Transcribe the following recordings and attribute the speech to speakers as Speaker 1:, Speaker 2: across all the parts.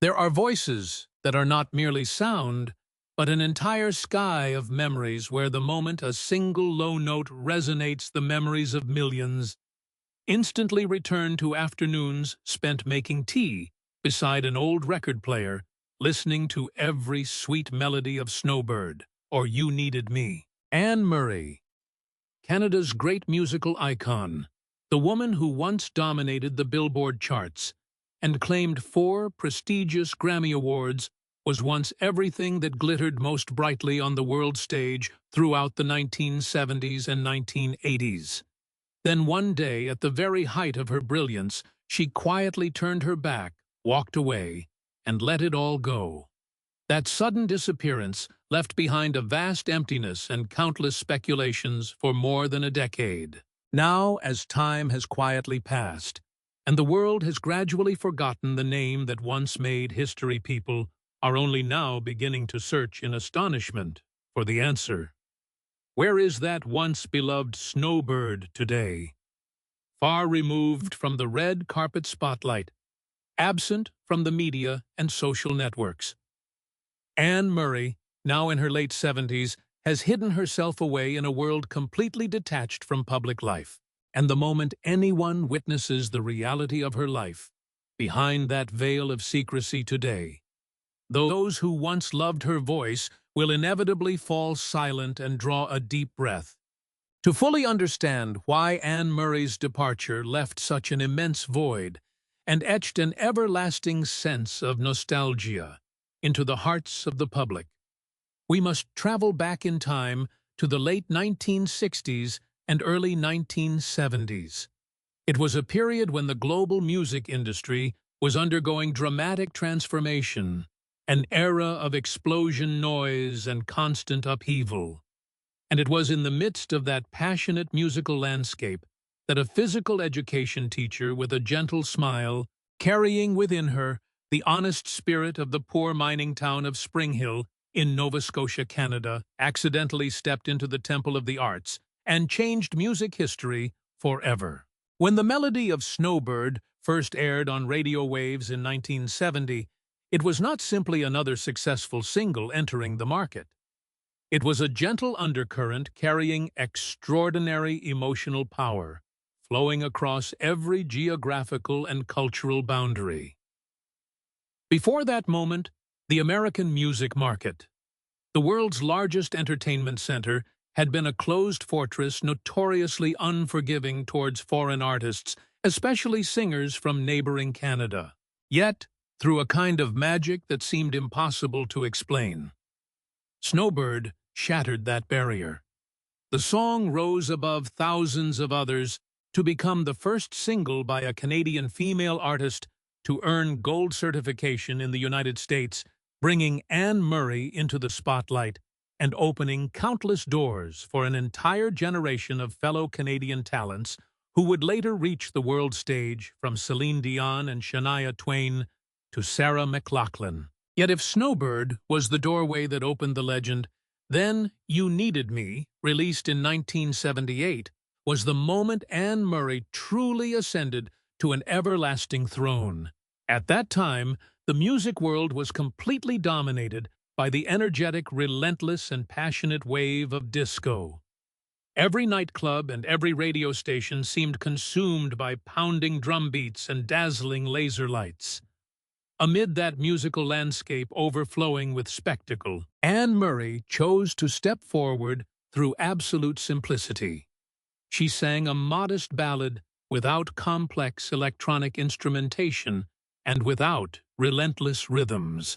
Speaker 1: There are voices that are not merely sound, but an entire sky of memories where the moment a single low note resonates, the memories of millions instantly return to afternoons spent making tea beside an old record player, listening to every sweet melody of Snowbird or You Needed Me. Anne Murray, Canada's great musical icon, the woman who once dominated the Billboard charts and claimed 4 prestigious Grammy Awards, was once everything that glittered most brightly on the world stage throughout the 1970s and 1980s. Then one day, at the very height of her brilliance, she quietly turned her back, walked away, and let it all go. That sudden disappearance left behind a vast emptiness and countless speculations for more than a decade. Now, as time has quietly passed, and the world has gradually forgotten the name that once made history, people are only now beginning to search in astonishment for the answer. Where is that once beloved Snowbird today? Far removed from the red carpet spotlight, absent from the media and social networks. Anne Murray, now in her late 70s, has hidden herself away in a world completely detached from public life. And the moment anyone witnesses the reality of her life, behind that veil of secrecy today, those who once loved her voice will inevitably fall silent and draw a deep breath. To fully understand why Anne Murray's departure left such an immense void and etched an everlasting sense of nostalgia into the hearts of the public, we must travel back in time to the late 1960s and early 1970s. It was a period when the global music industry was undergoing dramatic transformation, an era of explosion noise and constant upheaval. And it was in the midst of that passionate musical landscape that a physical education teacher with a gentle smile, carrying within her the honest spirit of the poor mining town of Spring Hill in Nova Scotia, Canada, accidentally stepped into the Temple of the Arts and changed music history forever. When the melody of Snowbird first aired on radio waves in 1970, it was not simply another successful single entering the market. It was a gentle undercurrent carrying extraordinary emotional power, flowing across every geographical and cultural boundary. Before that moment, the American music market, the world's largest entertainment center, had been a closed fortress notoriously unforgiving towards foreign artists, especially singers from neighboring Canada. Yet, through a kind of magic that seemed impossible to explain, Snowbird shattered that barrier. The song rose above thousands of others to become the first single by a Canadian female artist to earn gold certification in the United States, bringing Anne Murray into the spotlight and opening countless doors for an entire generation of fellow Canadian talents who would later reach the world stage, from Celine Dion and Shania Twain to Sarah McLachlan. Yet if Snowbird was the doorway that opened the legend, then You Needed Me, released in 1978, was the moment Anne Murray truly ascended to an everlasting throne. At that time, the music world was completely dominated by the energetic, relentless, and passionate wave of disco. Every nightclub and every radio station seemed consumed by pounding drum beats and dazzling laser lights. Amid that musical landscape overflowing with spectacle, Anne Murray chose to step forward through absolute simplicity. She sang a modest ballad without complex electronic instrumentation and without relentless rhythms.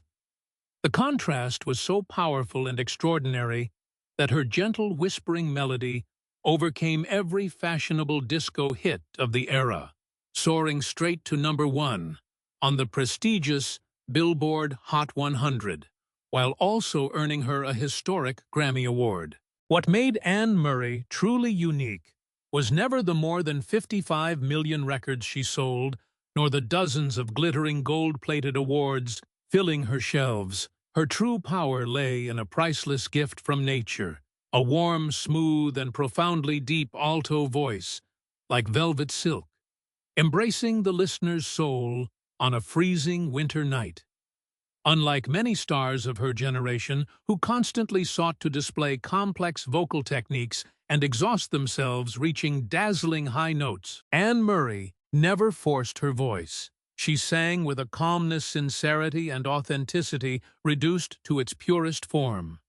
Speaker 1: The contrast was so powerful and extraordinary that her gentle whispering melody overcame every fashionable disco hit of the era, soaring straight to #1 on the prestigious Billboard Hot 100, while also earning her a historic Grammy Award. What made Anne Murray truly unique was never the more than 55 million records she sold, nor the dozens of glittering gold-plated awards filling her shelves. Her true power lay in a priceless gift from nature, a warm, smooth, and profoundly deep alto voice, like velvet silk, embracing the listener's soul on a freezing winter night. Unlike many stars of her generation who constantly sought to display complex vocal techniques and exhaust themselves reaching dazzling high notes, Anne Murray never forced her voice. She sang with a calmness, sincerity, and authenticity reduced to its purest form.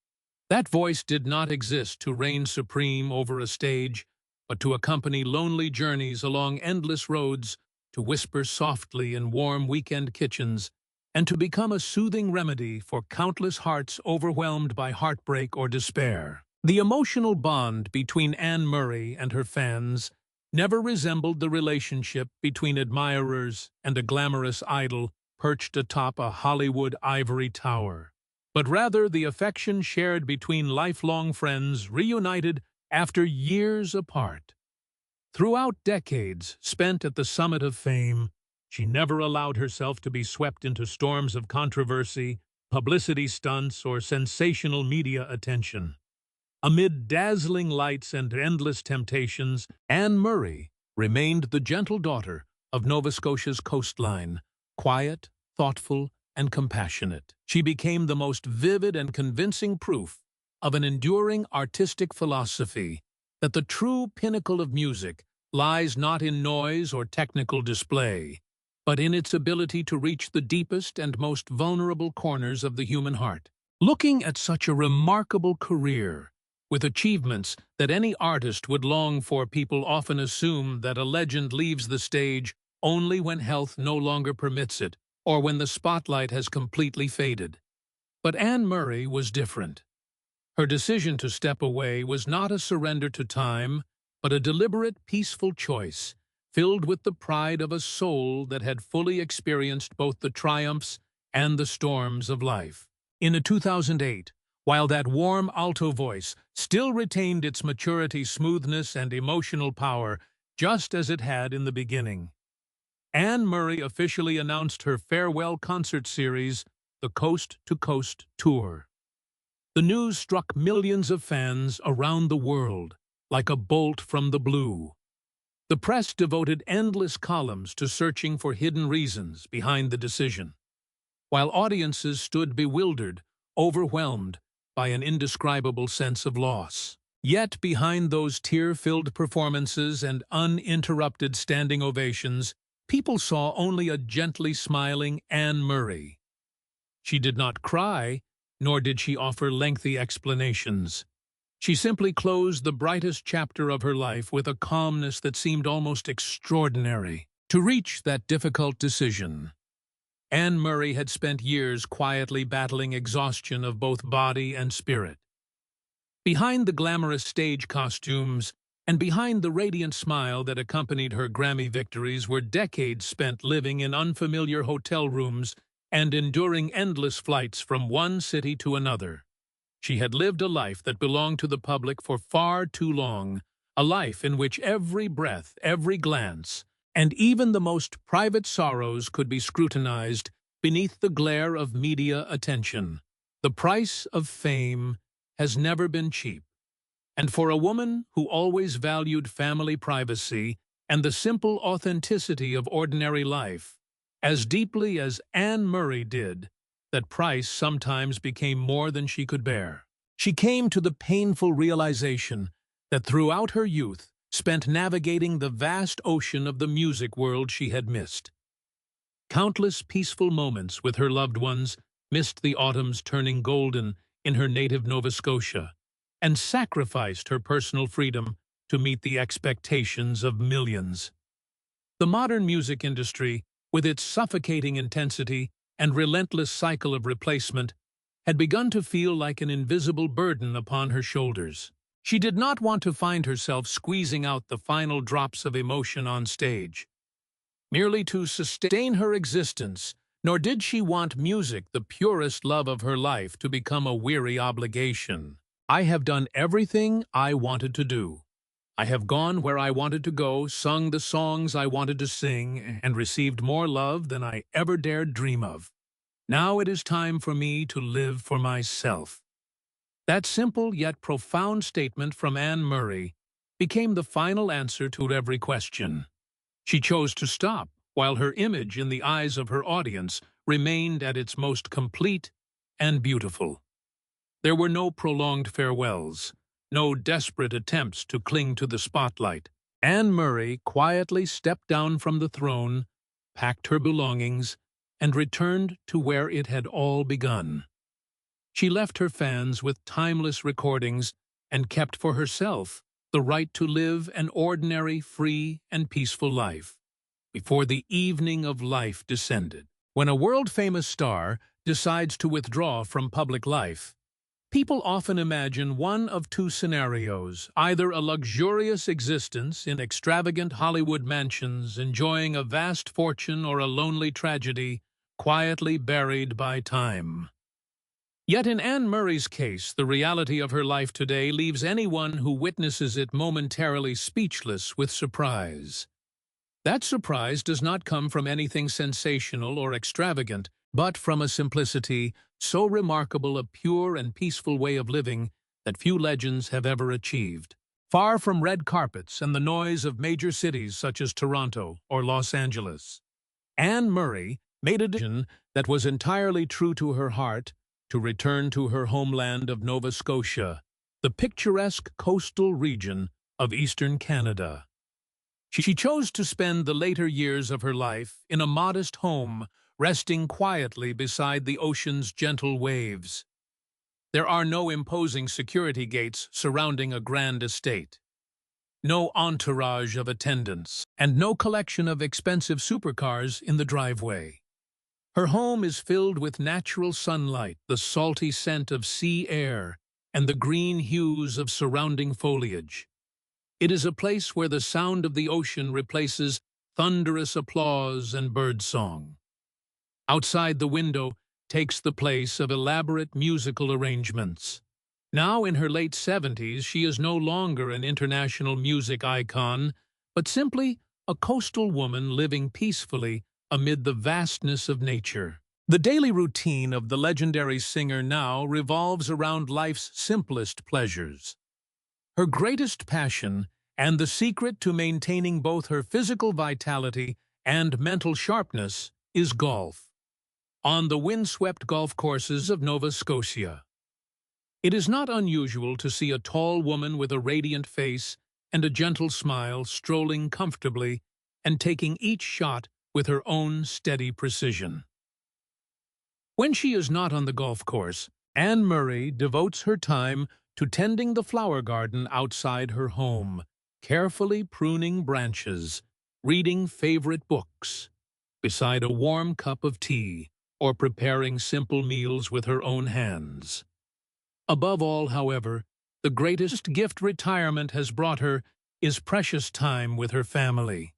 Speaker 1: That voice did not exist to reign supreme over a stage, but to accompany lonely journeys along endless roads, to whisper softly in warm weekend kitchens, and to become a soothing remedy for countless hearts overwhelmed by heartbreak or despair. The emotional bond between Anne Murray and her fans never resembled the relationship between admirers and a glamorous idol perched atop a Hollywood ivory tower, but rather the affection shared between lifelong friends reunited after years apart. Throughout decades spent at the summit of fame, she never allowed herself to be swept into storms of controversy, publicity stunts, or sensational media attention. Amid dazzling lights and endless temptations, Anne Murray remained the gentle daughter of Nova Scotia's coastline, quiet, thoughtful, and compassionate. She became the most vivid and convincing proof of an enduring artistic philosophy that the true pinnacle of music lies not in noise or technical display, but in its ability to reach the deepest and most vulnerable corners of the human heart. Looking at such a remarkable career, with achievements that any artist would long for, people often assume that a legend leaves the stage only when health no longer permits it, or when the spotlight has completely faded. But Anne Murray was different. Her decision to step away was not a surrender to time, but a deliberate, peaceful choice, filled with the pride of a soul that had fully experienced both the triumphs and the storms of life. In 2008, while that warm alto voice still retained its maturity, smoothness, and emotional power, just as it had in the beginning, Anne Murray officially announced her farewell concert series, the Coast to Coast Tour. The news struck millions of fans around the world like a bolt from the blue. The press devoted endless columns to searching for hidden reasons behind the decision, while audiences stood bewildered, overwhelmed by an indescribable sense of loss. Yet behind those tear-filled performances and uninterrupted standing ovations, people saw only a gently smiling Anne Murray. She did not cry, nor did she offer lengthy explanations. She simply closed the brightest chapter of her life with a calmness that seemed almost extraordinary. To reach that difficult decision, Anne Murray had spent years quietly battling exhaustion of both body and spirit. Behind the glamorous stage costumes and behind the radiant smile that accompanied her Grammy victories were decades spent living in unfamiliar hotel rooms and enduring endless flights from one city to another. She had lived a life that belonged to the public for far too long, a life in which every breath, every glance, and even the most private sorrows could be scrutinized beneath the glare of media attention. The price of fame has never been cheap, and for a woman who always valued family privacy and the simple authenticity of ordinary life, as deeply as Anne Murray did, that price sometimes became more than she could bear. She came to the painful realization that throughout her youth spent navigating the vast ocean of the music world she had missed. Countless peaceful moments with her loved ones, missed the autumns turning golden in her native Nova Scotia, and sacrificed her personal freedom to meet the expectations of millions. The modern music industry, with its suffocating intensity and relentless cycle of replacement, had begun to feel like an invisible burden upon her shoulders. She did not want to find herself squeezing out the final drops of emotion on stage, merely to sustain her existence, nor did she want music, the purest love of her life, to become a weary obligation. "I have done everything I wanted to do. I have gone where I wanted to go, sung the songs I wanted to sing, and received more love than I ever dared dream of. Now it is time for me to live for myself." That simple yet profound statement from Anne Murray became the final answer to every question. She chose to stop, while her image in the eyes of her audience remained at its most complete and beautiful. There were no prolonged farewells, no desperate attempts to cling to the spotlight. Anne Murray quietly stepped down from the throne, packed her belongings, and returned to where it had all begun. She left her fans with timeless recordings and kept for herself the right to live an ordinary, free, and peaceful life before the evening of life descended. When a world-famous star decides to withdraw from public life, people often imagine one of two scenarios: either a luxurious existence in extravagant Hollywood mansions enjoying a vast fortune, or a lonely tragedy quietly buried by time. Yet in Anne Murray's case, the reality of her life today leaves anyone who witnesses it momentarily speechless with surprise. That surprise does not come from anything sensational or extravagant, but from a simplicity so remarkable, a pure and peaceful way of living that few legends have ever achieved. Far from red carpets and the noise of major cities such as Toronto or Los Angeles, Anne Murray made a decision that was entirely true to her heart: to return to her homeland of Nova Scotia, the picturesque coastal region of eastern Canada. She chose to spend the later years of her life in a modest home, resting quietly beside the ocean's gentle waves. There are no imposing security gates surrounding a grand estate, no entourage of attendants, and no collection of expensive supercars in the driveway. Her home is filled with natural sunlight, the salty scent of sea air, and the green hues of surrounding foliage. It is a place where the sound of the ocean replaces thunderous applause and birdsong. Outside the window takes the place of elaborate musical arrangements. Now in her late 70s, she is no longer an international music icon, but simply a coastal woman living peacefully amid the vastness of nature. The daily routine of the legendary singer now revolves around life's simplest pleasures. Her greatest passion, and the secret to maintaining both her physical vitality and mental sharpness, is golf. On the windswept golf courses of Nova Scotia, it is not unusual to see a tall woman with a radiant face and a gentle smile strolling comfortably and taking each shot with her own steady precision. When she is not on the golf course, Anne Murray devotes her time to tending the flower garden outside her home, carefully pruning branches, reading favorite books, beside a warm cup of tea, or preparing simple meals with her own hands. Above all, however, the greatest gift retirement has brought her is precious time with her family.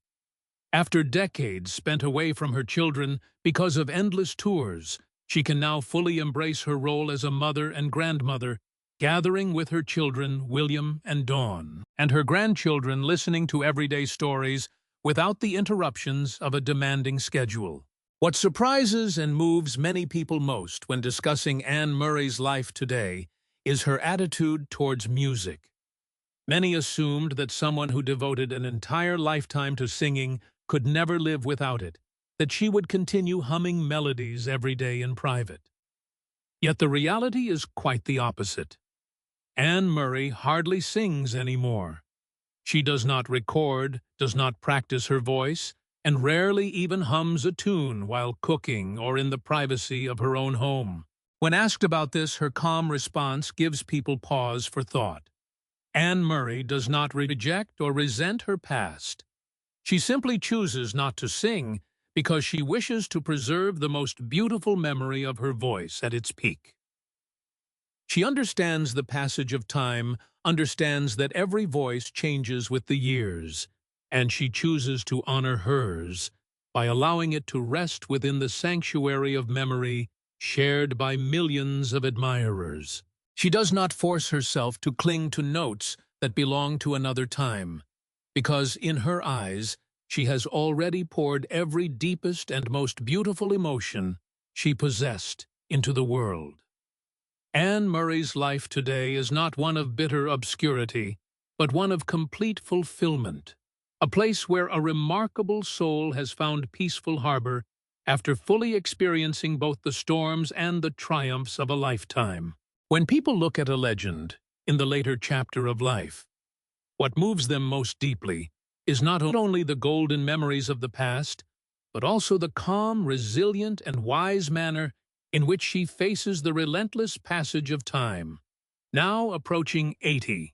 Speaker 1: After decades spent away from her children because of endless tours, she can now fully embrace her role as a mother and grandmother, gathering with her children, William and Dawn, and her grandchildren, listening to everyday stories without the interruptions of a demanding schedule. What surprises and moves many people most when discussing Anne Murray's life today is her attitude towards music. Many assumed that someone who devoted an entire lifetime to singing could never live without it, that she would continue humming melodies every day in private. Yet the reality is quite the opposite. Anne Murray hardly sings anymore. She does not record, does not practice her voice, and rarely even hums a tune while cooking or in the privacy of her own home. When asked about this, her calm response gives people pause for thought. Anne Murray does not reject or resent her past. She simply chooses not to sing because she wishes to preserve the most beautiful memory of her voice at its peak. She understands the passage of time, understands that every voice changes with the years, and she chooses to honor hers by allowing it to rest within the sanctuary of memory shared by millions of admirers. She does not force herself to cling to notes that belong to another time, because in her eyes she has already poured every deepest and most beautiful emotion she possessed into the world. Anne Murray's life today is not one of bitter obscurity, but one of complete fulfillment, a place where a remarkable soul has found peaceful harbor after fully experiencing both the storms and the triumphs of a lifetime. When people look at a legend in the later chapter of life, what moves them most deeply is not only the golden memories of the past, but also the calm, resilient, and wise manner in which she faces the relentless passage of time. Now approaching 80,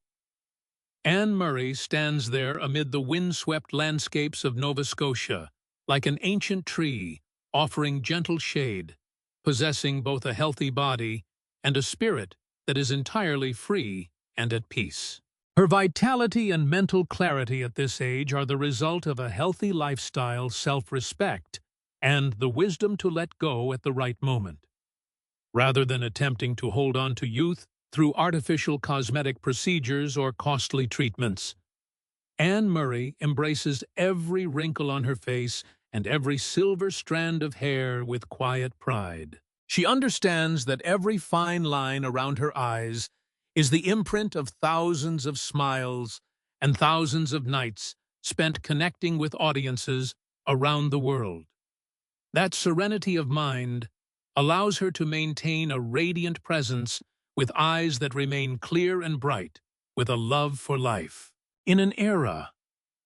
Speaker 1: Anne Murray stands there amid the windswept landscapes of Nova Scotia, like an ancient tree offering gentle shade, possessing both a healthy body and a spirit that is entirely free and at peace. Her vitality and mental clarity at this age are the result of a healthy lifestyle, self-respect, and the wisdom to let go at the right moment. Rather than attempting to hold on to youth through artificial cosmetic procedures or costly treatments, Anne Murray embraces every wrinkle on her face and every silver strand of hair with quiet pride. She understands that every fine line around her eyes is the imprint of thousands of smiles and thousands of nights spent connecting with audiences around the world. That serenity of mind allows her to maintain a radiant presence with eyes that remain clear and bright, with a love for life. In an era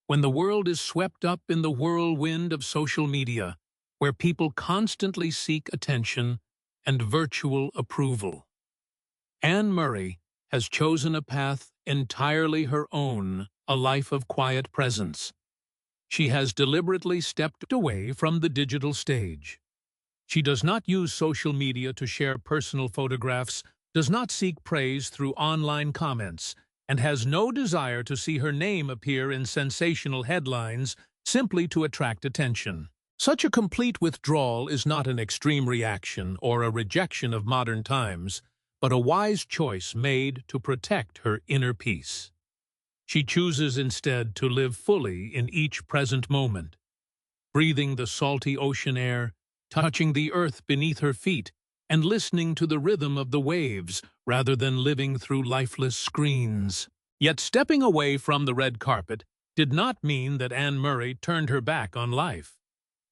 Speaker 1: when the world is swept up in the whirlwind of social media, where people constantly seek attention and virtual approval, Anne Murray has chosen a path entirely her own, a life of quiet presence. She has deliberately stepped away from the digital stage. She does not use social media to share personal photographs, does not seek praise through online comments, and has no desire to see her name appear in sensational headlines simply to attract attention. Such a complete withdrawal is not an extreme reaction or a rejection of modern times, but a wise choice made to protect her inner peace. She chooses instead to live fully in each present moment, breathing the salty ocean air, touching the earth beneath her feet, and listening to the rhythm of the waves rather than living through lifeless screens. Yet stepping away from the red carpet did not mean that Anne Murray turned her back on life.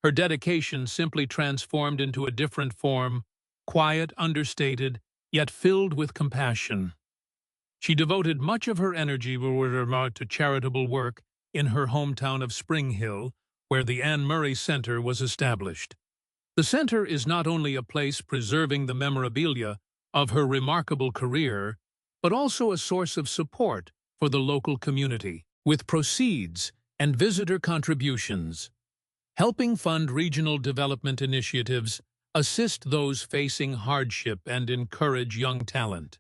Speaker 1: Her dedication simply transformed into a different form, quiet, understated, yet filled with compassion. She devoted much of her energy to charitable work in her hometown of Spring Hill, where the Anne Murray Center was established. The center is not only a place preserving the memorabilia of her remarkable career, but also a source of support for the local community, with proceeds and visitor contributions, helping fund regional development initiatives, assist those facing hardship, and encourage young talent.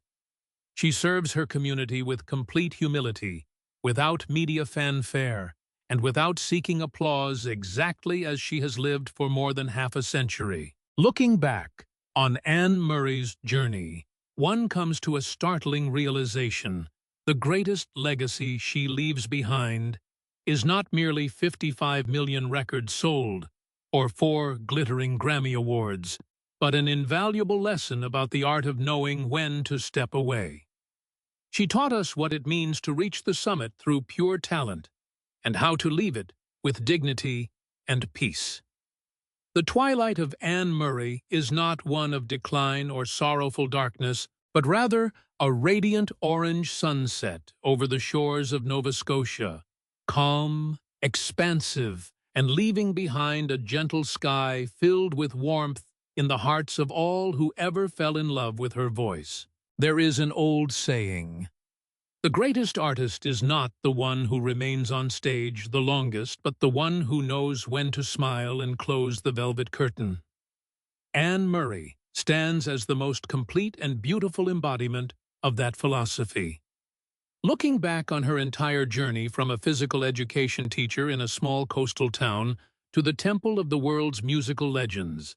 Speaker 1: She serves her community with complete humility, without media fanfare, and without seeking applause, exactly as she has lived for more than half a century. Looking back on Anne Murray's journey, one comes to a startling realization. The greatest legacy she leaves behind is not merely 55 million records sold or 4 glittering Grammy Awards, but an invaluable lesson about the art of knowing when to step away. She taught us what it means to reach the summit through pure talent, and how to leave it with dignity and peace. The twilight of Anne Murray is not one of decline or sorrowful darkness, but rather a radiant orange sunset over the shores of Nova Scotia, calm, expansive, and leaving behind a gentle sky filled with warmth in the hearts of all who ever fell in love with her voice. There is an old saying: the greatest artist is not the one who remains on stage the longest, but the one who knows when to smile and close the velvet curtain. Anne Murray stands as the most complete and beautiful embodiment of that philosophy. Looking back on her entire journey from a physical education teacher in a small coastal town to the temple of the world's musical legends,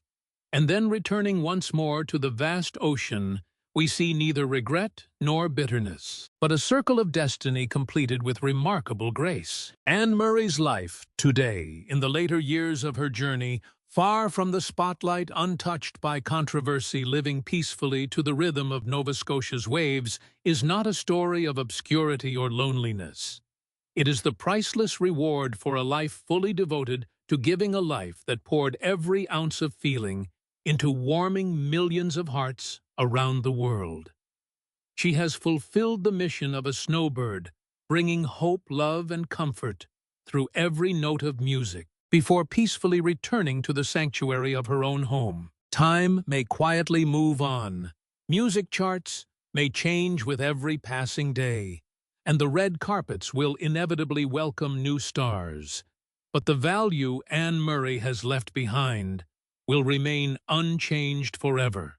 Speaker 1: and then returning once more to the vast ocean, we see neither regret nor bitterness, but a circle of destiny completed with remarkable grace. Anne Murray's life today, in the later years of her journey, far from the spotlight, untouched by controversy, living peacefully to the rhythm of Nova Scotia's waves, is not a story of obscurity or loneliness. It is the priceless reward for a life fully devoted to giving a life that poured every ounce of feeling into warming millions of hearts around the world. She has fulfilled the mission of a snowbird, bringing hope, love, and comfort through every note of music, before peacefully returning to the sanctuary of her own home. Time may quietly move on. Music charts may change with every passing day, and the red carpets will inevitably welcome new stars. But the value Anne Murray has left behind will remain unchanged forever.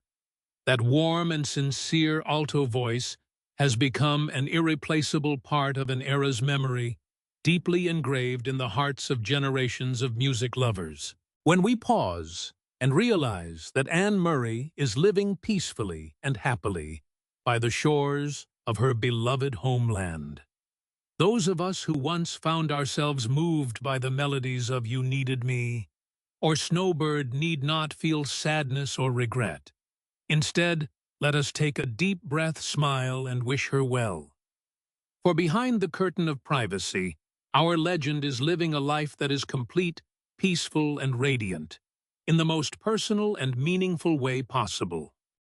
Speaker 1: That warm and sincere alto voice has become an irreplaceable part of an era's memory, deeply engraved in the hearts of generations of music lovers. When we pause and realize that Anne Murray is living peacefully and happily by the shores of her beloved homeland, those of us who once found ourselves moved by the melodies of You Needed Me or Snowbird need not feel sadness or regret. Instead, let us take a deep breath, smile, and wish her well. For behind the curtain of privacy, our legend is living a life that is complete, peaceful, and radiant, in the most personal and meaningful way possible.